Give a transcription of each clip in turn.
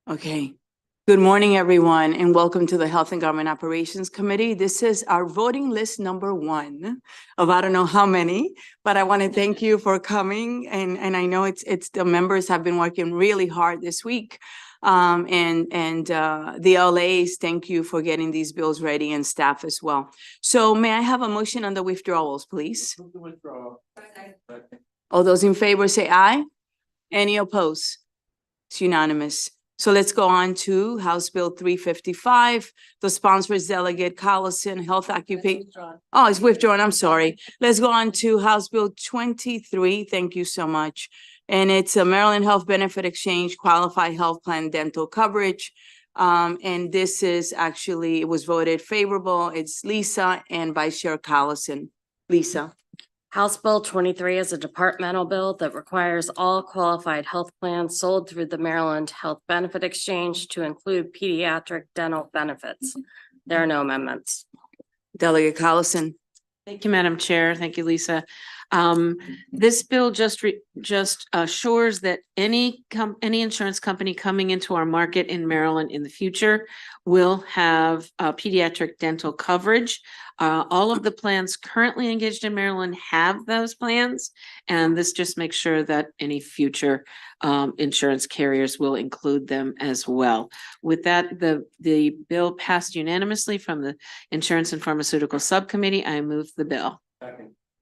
Okay. Good morning, everyone, and welcome to the Health and Government Operations Committee. This is our voting list number 1 of I don't know how many, but I want to thank you for coming. And I know it's the members have been working really hard this week. The LAs, thank you for getting these bills ready, and staff as well. So may I have a motion on the withdrawals, please? All those in favor say aye. Any opposed? It's unanimous. So let's go on to House Bill 355. The sponsor is Delegate Collison, Health Occupation. Oh, it's withdrawn. I'm sorry. Let's go on to House Bill 23. Thank you so much. And it's a Maryland Health Benefit Exchange Qualified Health Plan Dental Coverage. And this is actually, it was voted favorable. It's Lisa and Vice Chair Collison. Lisa. House Bill 23 is a departmental bill that requires all qualified health plans sold through the Maryland Health Benefit Exchange to include pediatric dental benefits. There are no amendments. Delegate Collison. Thank you, Madam Chair. Thank you, Lisa. This bill just assures that any insurance company coming into our market in Maryland in the future will have pediatric dental coverage. All of the plans currently engaged in Maryland have those plans, and this just makes sure that any future insurance carriers will include them as well. With that, the bill passed unanimously from the Insurance and Pharmaceutical Subcommittee. I move the bill.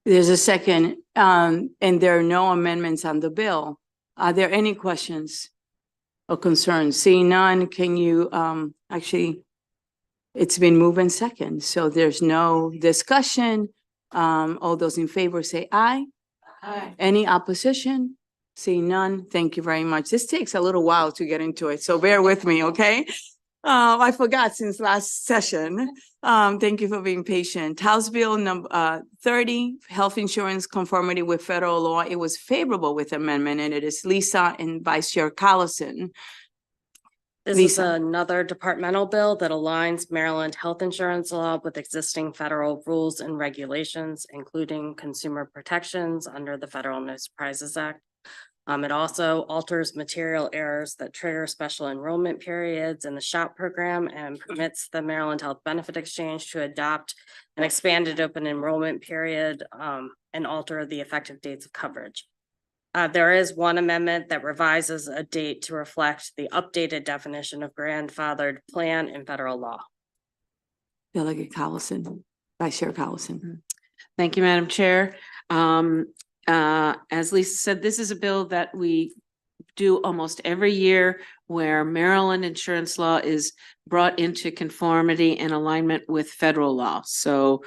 There's a second, and there are no amendments on the bill. Are there any questions or concerns? Seeing none, can you actually, it's been moved in second, so there's no discussion. All those in favor say aye. Aye. Any opposition? Seeing none, thank you very much. This takes a little while to get into it, so bear with me, okay? I forgot since last session. Thank you for being patient. House Bill number 30, Health Insurance Conformity with Federal Law. It was favorable with amendment, and it is Lisa and Vice Chair Collison. This Lisa. is another departmental bill that aligns Maryland health insurance law with existing federal rules and regulations, including consumer protections under the Federal No Surprises Act. It also alters material errors that trigger special enrollment periods in the SHOP program and permits the Maryland Health Benefit Exchange to adopt an expanded open enrollment period and alter the effective dates of coverage. There is one amendment that revises a date to reflect the updated definition of grandfathered plan in federal law. Delegate Collison, Vice Chair Collison. Thank you, Madam Chair. As Lisa said, this is a bill that we do almost every year where Maryland insurance law is brought into conformity and alignment with federal law. So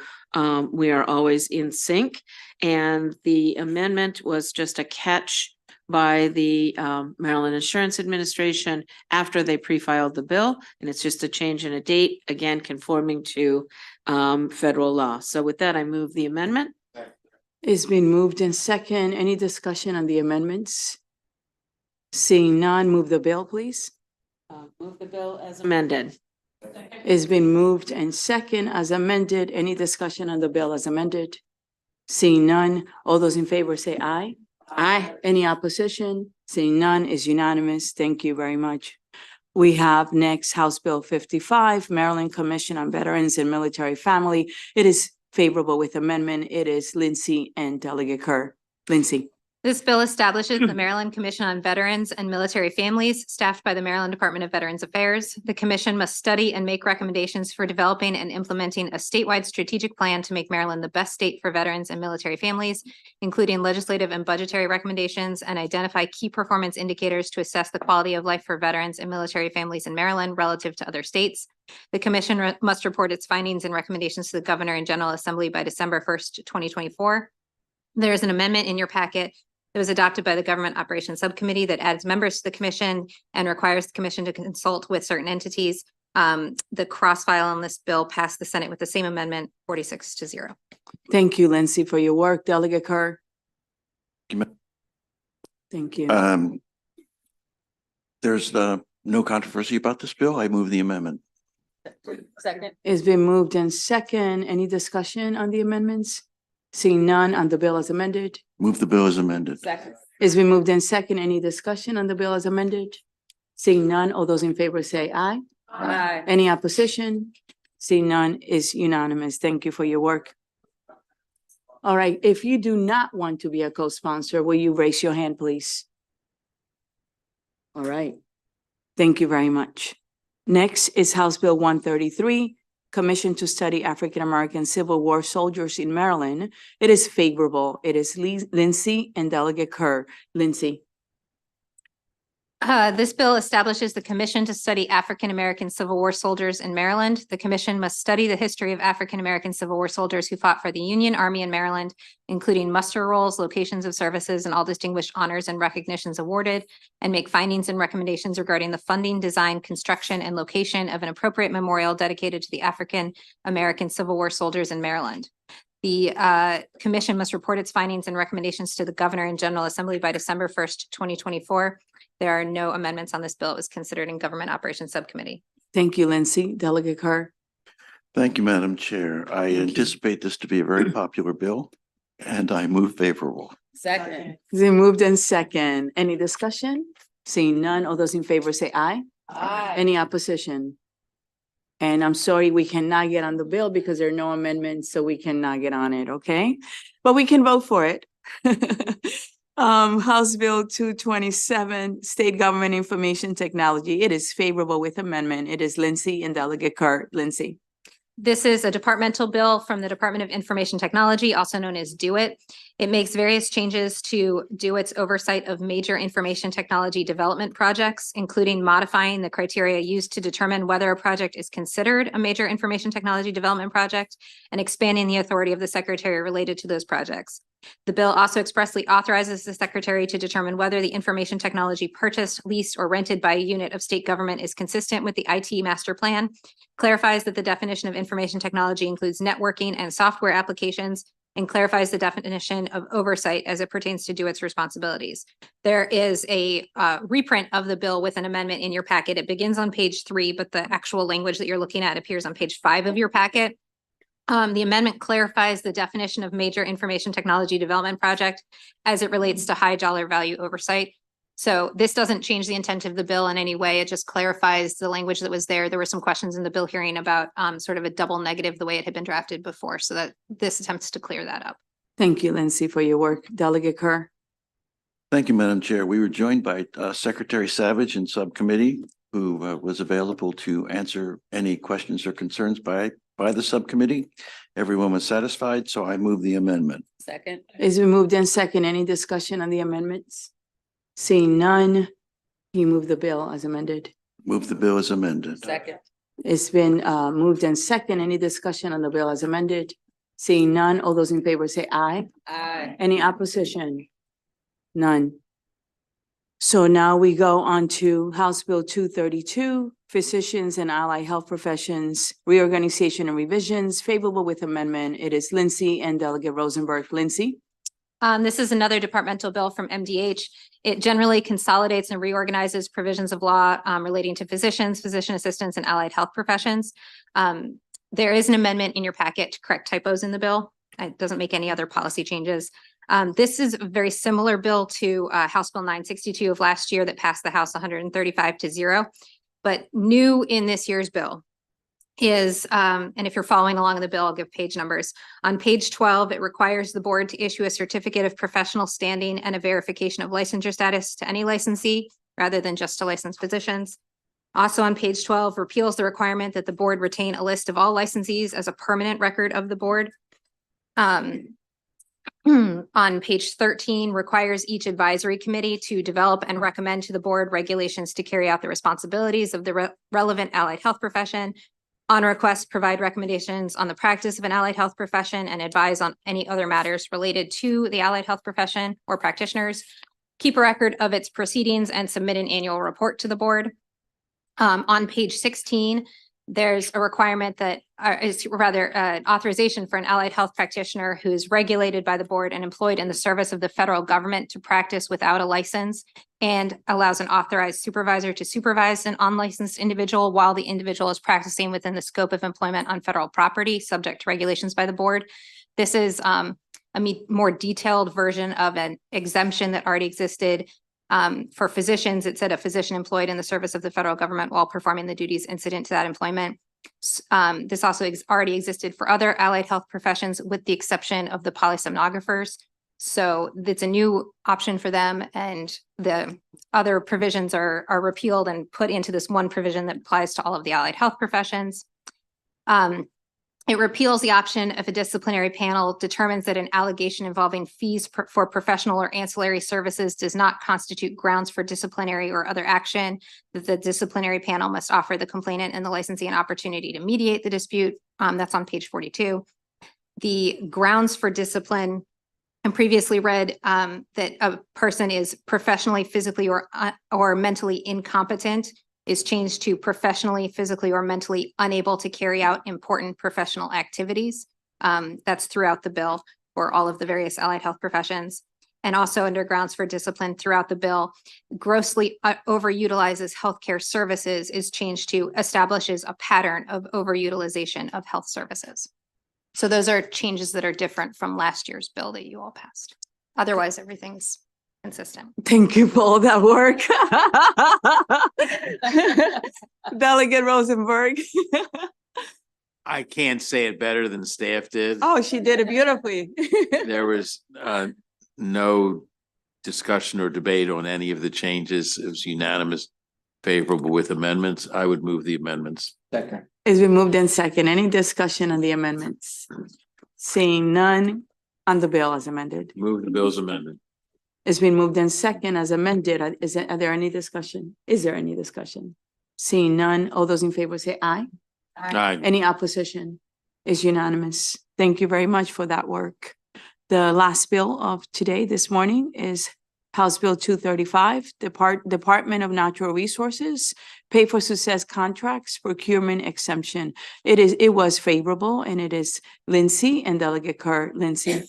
we are always in sync. And the amendment was just a catch by the Maryland Insurance Administration after they pre-filed the bill. And it's just a change in a date, again, conforming to federal law. So with that, I move the amendment. It's been moved in second. Any discussion on the amendments? Seeing none, move the bill, please. Move the bill as amended. It's been moved and second as amended. Any discussion on the bill as amended? Seeing none, all those in favor say aye. Aye. Any opposition? Seeing none is unanimous. Thank you very much. We have next House Bill 55, Maryland Commission on Veterans and Military Family. It is favorable with amendment. It is Lindsay and Delegate Kerr. Lindsay. This bill establishes the Maryland Commission on Veterans and Military Families, staffed by the Maryland Department of Veterans Affairs. The commission must study and make recommendations for developing and implementing a statewide strategic plan to make Maryland the best state for veterans and military families, including legislative and budgetary recommendations, and identify key performance indicators to assess the quality of life for veterans and military families in Maryland relative to other states. The commission must report its findings and recommendations to the Governor and General Assembly by December 1st, 2024. There is an amendment in your packet that was adopted by the Government Operations Subcommittee that adds members to the commission and requires the commission to consult with certain entities. The cross-file on this bill passed the Senate with the same amendment, 46-0. Thank you, Lindsay, for your work. Delegate Kerr. Thank you. There's no controversy about this bill. I move the amendment. Second. It's been moved in second. Any discussion on the amendments? Seeing none, on the bill as amended. Move the bill as amended. Second. It's been moved in second. Any discussion on the bill as amended? Seeing none, all those in favor say aye. Aye. Any opposition? Seeing none is unanimous. Thank you for your work. All right, if you do not want to be a co-sponsor, will you raise your hand, please? All right. Thank you very much. Next is House Bill 133, Commission to Study African American Civil War Soldiers in Maryland. It is favorable. It is Lindsay and Delegate Kerr. Lindsay. This bill establishes the Commission to Study African American Civil War Soldiers in Maryland. The commission must study the history of African American Civil War soldiers who fought for the Union Army in Maryland, including muster rolls, locations of services, and all distinguished honors and recognitions awarded, and make findings and recommendations regarding the funding, design, construction, and location of an appropriate memorial dedicated to the African American Civil War soldiers in Maryland. The commission must report its findings and recommendations to the Governor and General Assembly by December 1st, 2024. There are no amendments on this bill. It was considered in Government Operations Subcommittee. Thank you, Lindsay. Delegate Kerr. Thank you, Madam Chair. I anticipate this to be a very popular bill, and I move favorable. Second. It's been moved in second. Any discussion? Seeing none, all those in favor say aye. Aye. Any opposition? And I'm sorry, we cannot get on the bill because there are no amendments, so we cannot get on it, okay? But we can vote for it. House Bill 227, State Government Information Technology. It is favorable with amendment. It is Lindsay and Delegate Kerr. Lindsay. This is a departmental bill from the Department of Information Technology, also known as DO-IT. It makes various changes to DO-IT's oversight of major information technology development projects, including modifying the criteria used to determine whether a project is considered a major information technology development project and expanding the authority of the secretary related to those projects. The bill also expressly authorizes the secretary to determine whether the information technology purchased, leased, or rented by a unit of state government is consistent with the IT master plan, clarifies that the definition of information technology includes networking and software applications, and clarifies the definition of oversight as it pertains to DO-IT's responsibilities. There is a reprint of the bill with an amendment in your packet. It begins on page 3, but the actual language that you're looking at appears on page 5 of your packet. The amendment clarifies the definition of major information technology development project as it relates to high dollar value oversight. So this doesn't change the intent of the bill in any way. It just clarifies the language that was there. There were some questions in the bill hearing about sort of a double negative the way it had been drafted before. So that this attempts to clear that up. Thank you, Lindsay, for your work. Delegate Kerr. Thank you, Madam Chair. We were joined by Secretary Savage in subcommittee, who was available to answer any questions or concerns by the subcommittee. Everyone was satisfied, so I move the amendment. Second. It's been moved in second. Any discussion on the amendments? Seeing none, you move the bill as amended. Move the bill as amended. Second. It's been moved in second. Any discussion on the bill as amended? Seeing none, all those in favor say aye. Aye. Any opposition? None. So now we go on to House Bill 232, Physicians and Allied Health Professions, Reorganization and Revisions, favorable with amendment. It is Lindsay and Delegate Rosenberg. Lindsay. This is another departmental bill from MDH. It generally consolidates and reorganizes provisions of law relating to physicians, physician assistants, and allied health professions. There is an amendment in your packet to correct typos in the bill. It doesn't make any other policy changes. This is a very similar bill to House Bill 962 of last year that passed the House 135-0. But new in this year's bill is, and if you're following along in the bill, I'll give page numbers. On page 12, it requires the board to issue a certificate of professional standing and a verification of licensure status to any licensee rather than just to licensed physicians. Also on page 12, repeals the requirement that the board retain a list of all licensees as a permanent record of the board. On page 13, requires each advisory committee to develop and recommend to the board regulations to carry out the responsibilities of the relevant allied health profession. On request, provide recommendations on the practice of an allied health profession and advise on any other matters related to the allied health profession or practitioners. Keep a record of its proceedings and submit an annual report to the board. On page 16, there's a requirement that is rather authorization for an allied health practitioner who is regulated by the board and employed in the service of the federal government to practice without a license, and allows an authorized supervisor to supervise an unlicensed individual while the individual is practicing within the scope of employment on federal property, subject to regulations by the board. This is a more detailed version of an exemption that already existed For physicians, it said a physician employed in the service of the federal government while performing the duties incident to that employment. This also already existed for other allied health professions with the exception of the polysomnographers. So it's a new option for them, and the other provisions are repealed and put into this one provision that applies to all of the allied health professions. It repeals the option if a disciplinary panel determines that an allegation involving fees for professional or ancillary services does not constitute grounds for disciplinary or other action, that the disciplinary panel must offer the complainant and the licensee an opportunity to mediate the dispute. That's on page 42. The grounds for discipline, and previously read that a person is professionally, physically, or mentally incompetent, is changed to professionally, physically, or mentally unable to carry out important professional activities. That's throughout the bill for all of the various allied health professions. And also under grounds for discipline throughout the bill, grossly overutilizes healthcare services is changed to establishes a pattern of overutilization of health services. So those are changes that are different from last year's bill that you all passed. Otherwise, everything's consistent. Thank you for all that work. Delegate Rosenberg. I can't say it better than staff did. Oh, she did it beautifully. There was no discussion or debate on any of the changes. It was unanimous, favorable with amendments. I would move the amendments. Second. It's been moved in second. Any discussion on the amendments? Seeing none on the bill as amended. Move the bill's amended. It's been moved in second as amended. Are there any discussion? Is there any discussion? Seeing none, all those in favor say aye. Aye. Any opposition? Is unanimous. Thank you very much for that work. The last bill of today, this morning, is House Bill 235, Department of Natural Resources, Pay for Success Contracts, Procurement Exemption. It was favorable, and it is Lindsay and Delegate Kerr. Lindsay.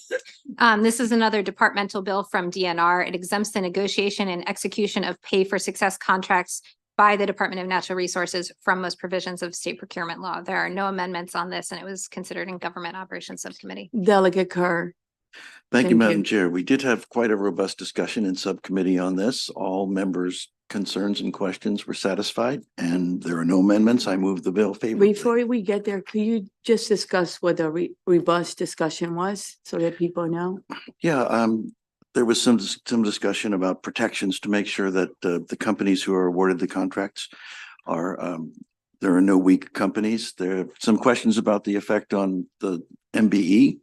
This is another departmental bill from DNR. It exempts the negotiation and execution of pay for success contracts by the Department of Natural Resources from most provisions of state procurement law. There are no amendments on this, and it was considered in Government Operations Subcommittee. Delegate Kerr. Thank you, Thank Madam you. Chair. We did have quite a robust discussion in subcommittee on this. All members' concerns and questions were satisfied, and there are no amendments. I move the bill favorably. Before we get there, could you just discuss what the robust discussion was so that people know? Yeah, there was some discussion about protections to make sure that the companies who are awarded the contracts are there are no weak companies. There are some questions about the effect on the MBE.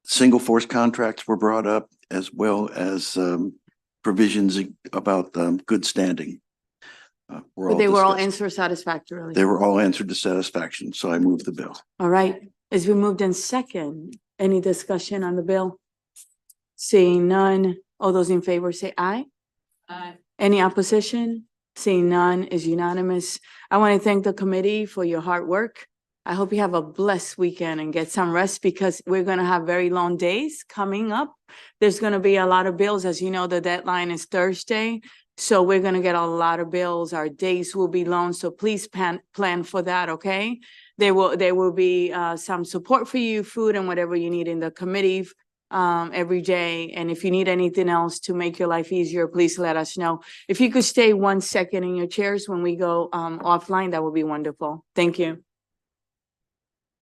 Single force contracts were brought up, as well as provisions about good standing. But they were all discussed. answered satisfactorily. They were all answered to satisfaction, so I move the bill. All right, it's been moved in second. Any discussion on the bill? Seeing none, all those in favor say aye. Aye. Any opposition? Seeing none is unanimous. I want to thank the committee for your hard work. I hope you have a blessed weekend and get some rest because we're going to have very long days coming up. There's going to be a lot of bills. As you know, the deadline is Thursday. So we're going to get a lot of bills. Our days will be long. So please plan for that, okay? There will be some support for you, food and whatever you need in the committee every day. And if you need anything else to make your life easier, please let us know. If you could stay 1 second in your chairs when we go offline, that would be wonderful. Thank you.